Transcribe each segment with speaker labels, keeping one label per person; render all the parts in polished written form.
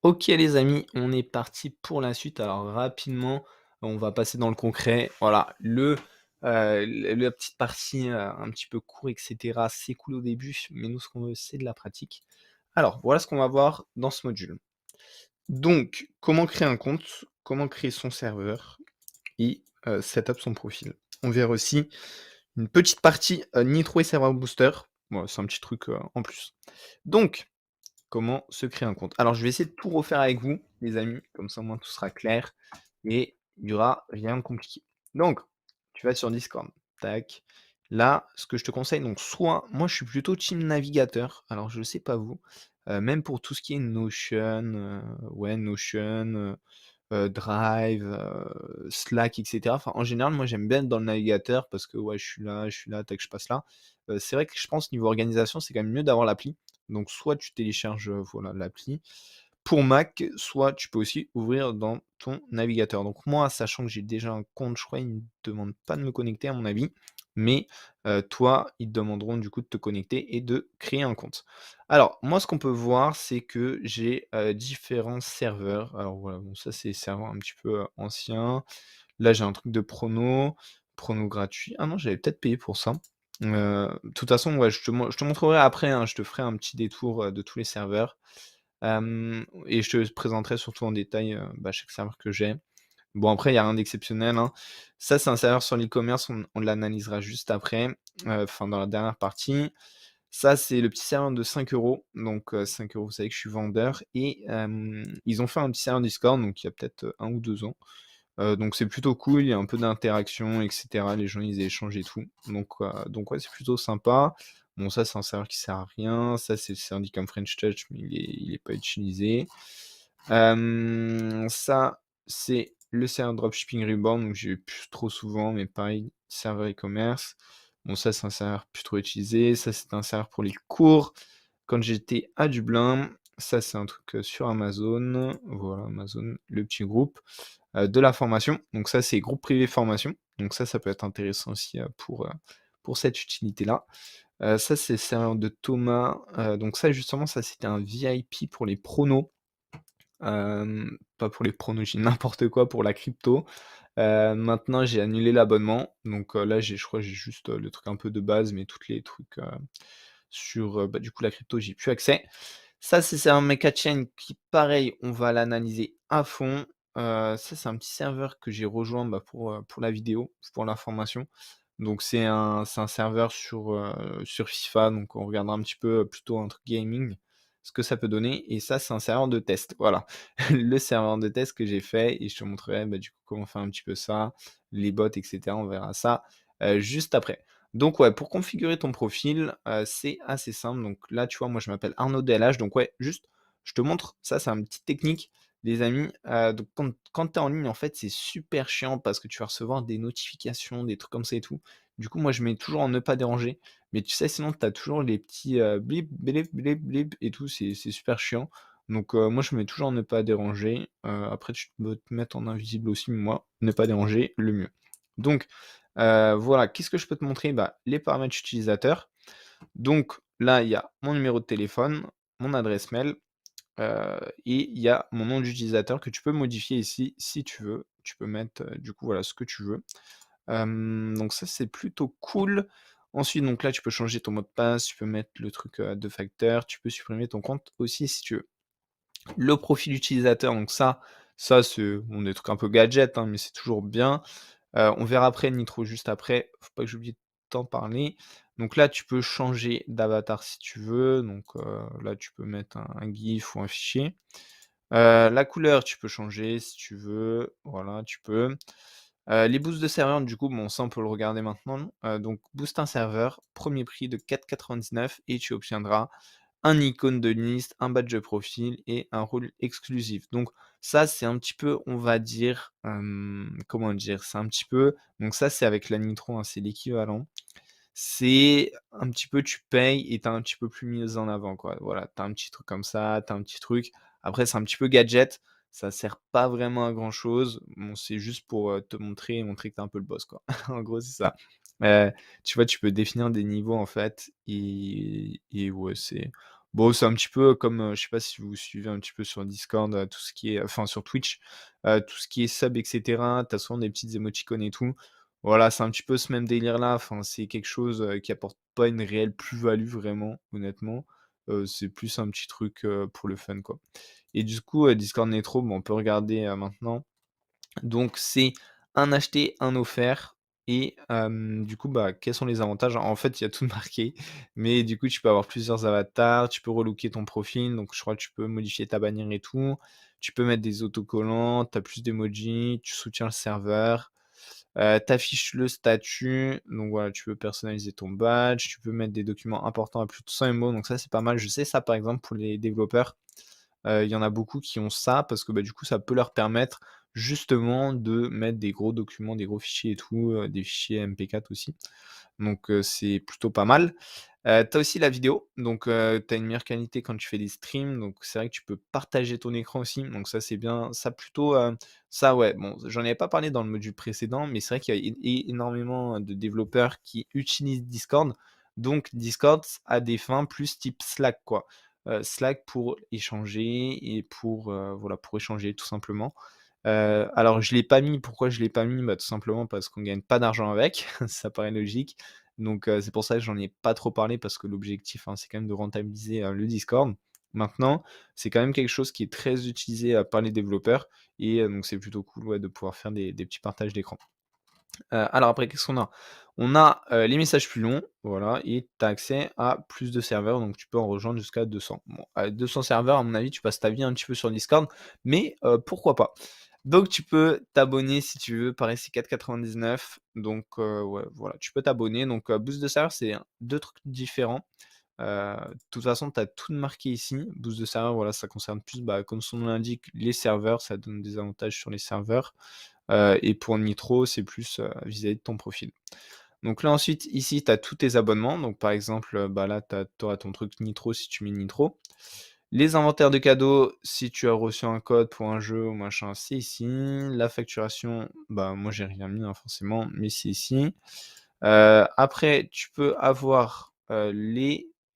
Speaker 1: OK les amis, on est parti pour la suite. Alors rapidement, on va passer dans le concret. Voilà, la petite partie, un petit peu cours et cetera, c'est cool au début, mais nous ce qu'on veut, c'est de la pratique. Alors, voilà ce qu'on va voir dans ce module. Donc, comment créer un compte, comment créer son serveur et setup son profil. On verra aussi une petite partie, Nitro et Server Booster. Voilà, c'est un petit truc, en plus. Donc comment se créer un compte? Alors je vais essayer de tout refaire avec vous, les amis, comme ça au moins tout sera clair et il y aura rien de compliqué. Donc, tu vas sur Discord, tac. Là, ce que je te conseille, donc soit moi je suis plutôt team navigateur, alors je sais pas vous, même pour tout ce qui est Notion, ouais Notion, Drive, Slack et cetera. Enfin en général, moi j'aime bien être dans le navigateur parce que ouais, je suis là, tac, je passe là. C'est vrai que je pense niveau organisation, c'est quand même mieux d'avoir l'appli. Donc soit tu télécharges, voilà l'appli pour Mac, soit tu peux aussi ouvrir dans ton navigateur. Donc moi, sachant que j'ai déjà un compte, je crois, ils ne me demandent pas de me connecter à mon avis, mais toi, ils te demanderont du coup de te connecter et de créer un compte. Alors moi, ce qu'on peut voir, c'est que j'ai, différents serveurs. Alors voilà, bon ça c'est les serveurs un petit peu, anciens. Là, j'ai un truc de prono gratuit. Ah non, j'avais peut-être payé pour ça. De toute façon, ouais, je te montrerai après, hein, je te ferai un petit détour, de tous les serveurs. Et je te présenterai surtout en détail, bah, chaque serveur que j'ai. Bon après, il y a rien d'exceptionnel, hein. Ça, c'est un serveur sur l'e-commerce, on l'analysera juste après, enfin dans la dernière partie. Ça, c'est le petit serveur de 5 €, donc 5 €, vous savez que je suis vendeur et ils ont fait un petit serveur Discord, donc il y a peut-être, 1 ou 2 ans. Donc c'est plutôt cool, il y a un peu d'interaction et cetera. Les gens, ils échangent et tout. Donc ouais, c'est plutôt sympa. Bon ça, c'est un serveur qui sert à rien. Ça, c'est le Syndicam French Touch, mais il est pas utilisé. Ça, c'est le serveur Dropshipping Reborn, donc j'ai eu plus trop souvent, mais pareil, serveur e-commerce. Bon ça, c'est un serveur plus trop utilisé. Ça, c'est un serveur pour les cours quand j'étais à Dublin. Ça, c'est un truc, sur Amazon. Voilà, Amazon, le petit groupe de la formation. Donc ça, c'est groupe privé formation. Donc ça peut être intéressant aussi, pour cette utilité-là. Ça, c'est le serveur de Thomas. Donc ça, justement, ça, c'était un VIP pour les pronos. Pas pour les pronos, je dis n'importe quoi, pour la crypto. Maintenant, j'ai annulé l'abonnement. Donc là, je crois, j'ai juste, le truc un peu de base, mais tous les trucs, sur, bah, du coup, la crypto, j'ai plus accès. Ça, c'est un mecha chain qui, pareil, on va l'analyser à fond. Ça, c'est un petit serveur que j'ai rejoint, bah, pour la vidéo, pour l'information. Donc c'est un serveur sur FIFA, donc on regardera un petit peu, plutôt un truc gaming, ce que ça peut donner et ça, c'est un serveur de test, voilà. Le serveur de test que j'ai fait et je te montrerai, bah, du coup, comment faire un petit peu ça, les bots et cetera, on verra ça, juste après. Donc ouais, pour configurer ton profil, c'est assez simple. Donc là, tu vois, moi, je m'appelle Arnaud DLH. Donc ouais, juste, je te montre. Ça, c'est une petite technique, les amis. Donc quand tu es en ligne, en fait, c'est super chiant parce que tu vas recevoir des notifications, des trucs comme ça et tout. Du coup, moi, je mets toujours en ne pas déranger. Mais tu sais, sinon, tu as toujours les petits blip, blip, blip, blip et tout. C'est super chiant. Donc moi, je mets toujours en ne pas déranger. Après, tu peux te mettre en invisible aussi, mais moi, ne pas déranger, le mieux. Donc, voilà, qu'est-ce que je peux te montrer? Bah, les paramètres utilisateurs. Donc là, il y a mon numéro de téléphone, mon adresse mail, et il y a mon nom d'utilisateur que tu peux modifier ici si tu veux. Tu peux mettre, du coup, voilà, ce que tu veux. Donc ça, c'est plutôt cool. Ensuite, donc là, tu peux changer ton mot de passe, tu peux mettre le truc, 2 facteurs, tu peux supprimer ton compte aussi si tu veux. Le profil utilisateur, donc ça c'est bon des trucs un peu gadget, hein, mais c'est toujours bien. On verra après Nitro juste après, faut pas que j'oublie de t'en parler. Donc là, tu peux changer d'avatar si tu veux, donc là, tu peux mettre un GIF ou un fichier. La couleur, tu peux changer si tu veux, voilà, tu peux. Les boosts de serveur, du coup, bon, ça, on peut le regarder maintenant. Donc boost un serveur, premier prix de 4,99 et tu obtiendras un icône de liste, un badge de profil et un rôle exclusif. Donc ça, c'est un petit peu, on va dire, comment dire? C'est un petit peu donc ça, c'est avec la Nitro, hein, c'est l'équivalent. C'est un petit peu tu payes et tu un petit peu plus mis en avant, quoi. Voilà, t'as un petit truc comme ça, t'as un petit truc. Après, c'est un petit peu gadget, ça sert pas vraiment à grand chose. Bon, c'est juste pour, te montrer que t'es un peu le boss, quoi. En gros, c'est ça. Tu vois, tu peux définir des niveaux, en fait et ouais, Bon, c'est un petit peu comme, je sais pas si vous suivez un petit peu sur Discord, tout ce qui est enfin sur Twitch, tout ce qui est sub et cetera. Tu as souvent des petites émoticônes et tout. Voilà, c'est un petit peu ce même délire-là. Enfin, c'est quelque chose, qui apporte pas une réelle plus-value vraiment, honnêtement. C'est plus un petit truc, pour le fun, quoi. Et du coup, Discord Nitro, bon, on peut regarder, maintenant. Donc c'est un acheté, un offert et du coup, bah, quels sont les avantages? En fait, il y a tout marqué, mais du coup, tu peux avoir plusieurs avatars, tu peux relooker ton profil, donc je crois que tu peux modifier ta bannière et tout. Tu peux mettre des autocollants, tu as plus d'emojis, tu soutiens le serveur, tu le statut, donc voilà, tu peux personnaliser ton badge, tu peux mettre des documents importants à plus de 100 mots, donc ça, c'est pas mal. Je sais ça, par exemple, pour les développeurs. Il y en a beaucoup qui ont ça parce que, bah, du coup, ça peut leur permettre justement de mettre des gros documents, des gros fichiers et tout, des fichiers MP4 aussi. Donc, c'est plutôt pas mal. Tu as aussi la vidéo, donc, tu as une meilleure qualité quand tu fais des streams, donc c'est vrai que tu peux partager ton écran aussi, donc ça, c'est bien. Ça plutôt, ça ouais, bon, j'en avais pas parlé dans le module précédent, mais c'est vrai qu'il y a énormément de développeurs qui utilisent Discord. Donc Discord a des fins plus type Slack, quoi. Slack pour échanger et pour, voilà, pour échanger tout simplement. Alors je l'ai pas mis, pourquoi je l'ai pas mis? Bah, tout simplement parce qu'on gagne pas d'argent avec, ça paraît logique. Donc c'est pour ça que j'en ai pas trop parlé parce que l'objectif, hein, c'est quand même de rentabiliser, le Discord. Maintenant, c'est quand même quelque chose qui est très utilisé, par les développeurs et donc c'est plutôt cool, ouais, de pouvoir faire des petits partages d'écran. Alors après, qu'est-ce qu'on a? On a, les messages plus longs, voilà et tu as accès à plus de serveurs, donc tu peux en rejoindre jusqu'à 200. Bon, à 200 serveurs, à mon avis, tu passes ta vie un petit peu sur Discord, mais pourquoi pas? Donc tu peux t'abonner si tu veux, pareil c'est 4,99 donc ouais, voilà, tu peux t'abonner donc boost de serveur, c'est 2 trucs différents. De toute façon, tu as tout marqué ici. Boost de serveur, voilà, ça concerne plus, bah, comme son nom l'indique, les serveurs, ça donne des avantages sur les serveurs. Et pour Nitro, c'est plus, vis-à-vis de ton profil. Donc là ensuite, ici, tu as tous tes abonnements. Donc par exemple, bah, là, tu auras ton truc Nitro si tu mets Nitro. Les inventaires de cadeaux, si tu as reçu un code pour un jeu ou machin, c'est ici. La facturation, bah, moi j'ai rien mis, hein, forcément, mais c'est ici. Après, tu peux avoir,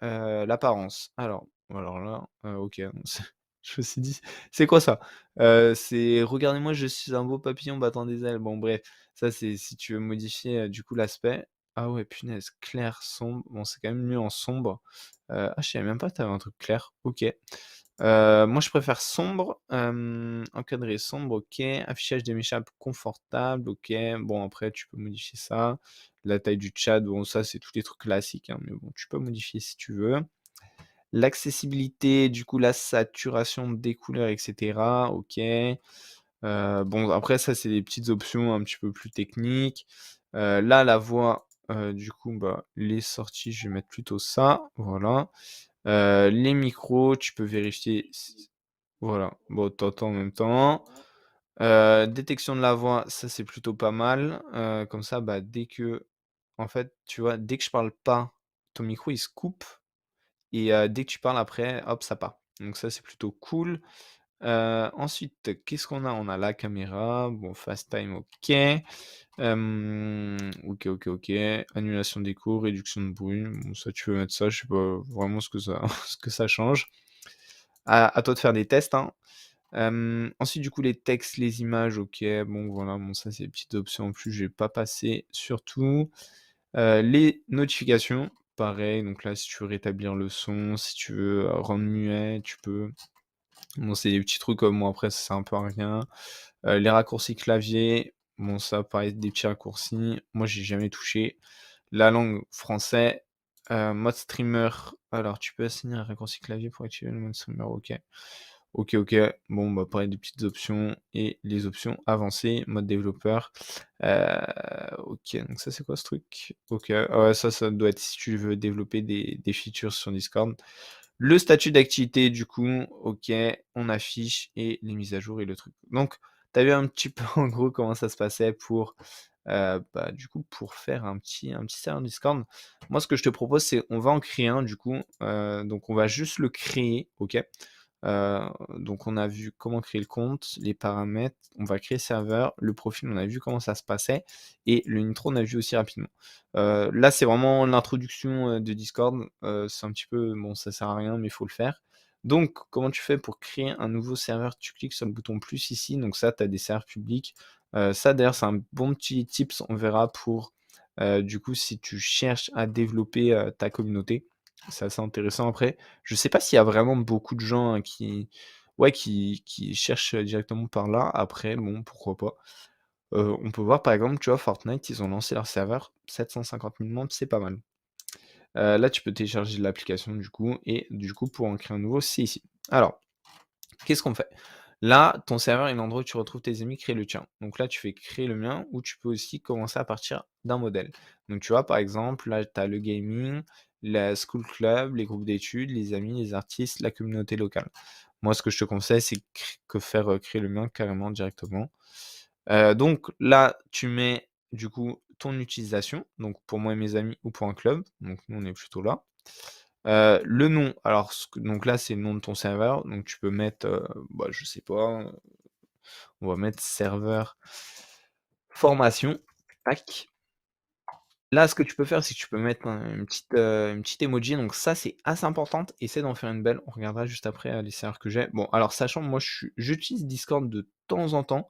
Speaker 1: l'apparence. Alors là, OK, je me suis dit: «C'est quoi ça?» C'est: «Regardez-moi, je suis un beau papillon battant des ailes». Bon bref, ça c'est si tu veux modifier, du coup l'aspect. Ah ouais, punaise, clair, sombre. Bon, c'est quand même mieux en sombre. Ah, je savais même pas que tu avais un truc clair. OK. Moi, je préfère sombre, encadré sombre, OK. Affichage des méchappes confortable, OK. Bon, après, tu peux modifier ça. La taille du chat, bon, ça, c'est tous les trucs classiques, hein, mais bon, tu peux modifier si tu veux. L'accessibilité, du coup, la saturation des couleurs et cetera, OK. Bon, après, ça, c'est des petites options un petit peu plus techniques. Là, la voix, du coup, bah, les sorties, je vais mettre plutôt ça, voilà. Les micros, tu peux vérifier si voilà, bon, tu en même temps. Détection de la voix, ça, c'est plutôt pas mal. Comme ça, bah, dès que en fait, tu vois, dès que je parle pas, ton micro, il se coupe et dès que tu parles après, hop, ça part. Donc ça, c'est plutôt cool. Ensuite, qu'est-ce qu'on a? On a la caméra, bon, FaceTime, OK. OK, OK, OK. Annulation d'écho, réduction de bruit. Bon, ça, tu peux mettre ça, je sais pas vraiment ce que ça ce que ça change. À toi de faire des tests, hein. Ensuite, du coup, les textes, les images, OK, bon, voilà, bon, ça, c'est des petites options en plus, je vais pas passer sur tout. Les notifications, pareil, donc là, si tu veux rétablir le son, si tu veux, rendre muet, tu peux. Bon, c'est des petits trucs, moi, après, ça sert un peu à rien. Les raccourcis clavier, bon, ça, pareil, des petits raccourcis. Moi, j'ai jamais touché. La langue français, mode streamer, alors tu peux assigner un raccourci clavier pour activer le mode streamer, OK. OK, OK. Bon, bah, pareil, des petites options et les options avancées, mode développeur. Heu, OK, donc ça, c'est quoi ce truc? OK, ah ouais, ça doit être si tu veux développer des features sur Discord. Le statut d'activité, du coup, OK, on affiche et les mises à jour et le truc. Donc, tu as vu un petit peu, en gros, comment ça se passait pour, bah, du coup, pour faire un petit serveur Discord. Moi, ce que je te propose, c'est on va en créer un, du coup, donc on va juste le créer, OK? Donc on a vu comment créer le compte, les paramètres, on va créer serveur, le profil, on a vu comment ça se passait et le intro, on a vu aussi rapidement. Là, c'est vraiment l'introduction, de Discord, c'est un petit peu bon, ça sert à rien, mais il faut le faire. Donc comment tu fais pour créer un nouveau serveur? Tu cliques sur le bouton plus ici, donc ça, tu as des serveurs publics. Ça d'ailleurs, c'est un bon petit tips, on verra pour, du coup, si tu cherches à développer, ta communauté. C'est assez intéressant après. Je sais pas s'il y a vraiment beaucoup de gens, hein, qui ouais, qui cherchent, directement par là. Après, bon, pourquoi pas. On peut voir par exemple, tu vois, Fortnite, ils ont lancé leur serveur, 750 000 membres, c'est pas mal. Là, tu peux télécharger l'application du coup et du coup, pour en créer un nouveau, c'est ici. Alors, qu'est-ce qu'on fait? Là, ton serveur est l'endroit où tu retrouves tes amis, crée le tien. Donc là, tu fais créer le mien ou tu peux aussi commencer à partir d'un modèle. Donc tu vois, par exemple, là, tu as le gaming, la school club, les groupes d'études, les amis, les artistes, la communauté locale. Moi, ce que je te conseille, c'est que faire créer le mien carrément directement. Donc là, tu mets du coup ton utilisation, donc pour moi et mes amis ou pour un club. Donc nous, on est plutôt là. Le nom, alors donc là, c'est le nom de ton serveur, donc tu peux mettre, bah, je sais pas, on va mettre serveur formation, tac. Là, ce que tu peux faire, c'est que tu peux mettre une petite emoji, donc ça, c'est assez importante. Essaie d'en faire une belle, on regardera juste après, les serveurs que j'ai. Bon, alors sachant, moi, j'utilise Discord de temps en temps,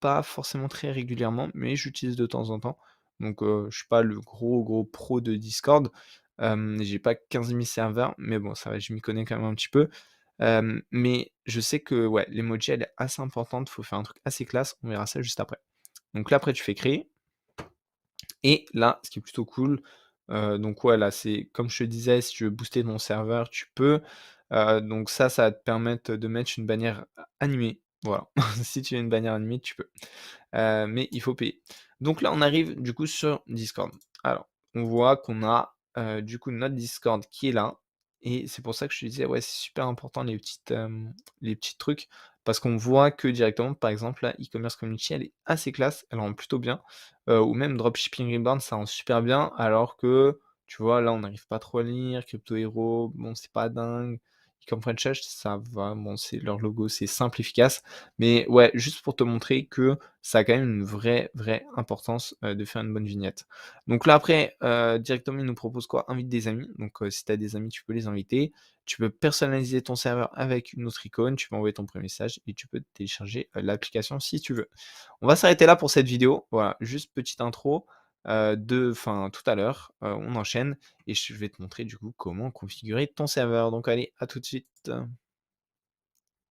Speaker 1: pas forcément très régulièrement, mais j'utilise de temps en temps. Donc, je suis pas le gros, gros pro de Discord. J'ai pas 15 000 serveurs, mais bon, ça va, je m'y connais quand même un petit peu. Mais je sais que, ouais, l'emoji, elle est assez importante, faut faire un truc assez classe, on verra ça juste après. Donc là, après, tu fais créer. Et là, ce qui est plutôt cool, donc ouais, là, c'est comme je te disais, si tu veux booster ton serveur, tu peux. Donc ça va te permettre de mettre une bannière animée. Voilà. Si tu as une bannière animée, tu peux. Mais il faut payer. Donc là, on arrive du coup sur Discord. Alors, on voit qu'on a, du coup notre Discord qui est là et c'est pour ça que je te disais, ouais, c'est super important les petits trucs parce qu'on voit que directement, par exemple, la e-commerce community, elle est assez classe, elle rend plutôt bien, ou même Dropshipping Reborn, ça rend super bien alors que, tu vois, là, on n'arrive pas trop à lire, Crypto Hero, bon, c'est pas dingue, e-com Franchise, ça va, bon, c'est leur logo, c'est simple, efficace, mais ouais, juste pour te montrer que ça a quand même une vraie importance, de faire une bonne vignette. Donc là après, directement il nous propose quoi? Invite des amis, donc si tu as des amis, tu peux les inviter. Tu peux personnaliser ton serveur avec une autre icône, tu peux envoyer ton premier message et tu peux télécharger, l'application si tu veux. On va s'arrêter là pour cette vidéo. Voilà, juste petite intro, tout à l'heure, on enchaîne et je vais te montrer du coup comment configurer ton serveur. Donc allez, à tout de suite.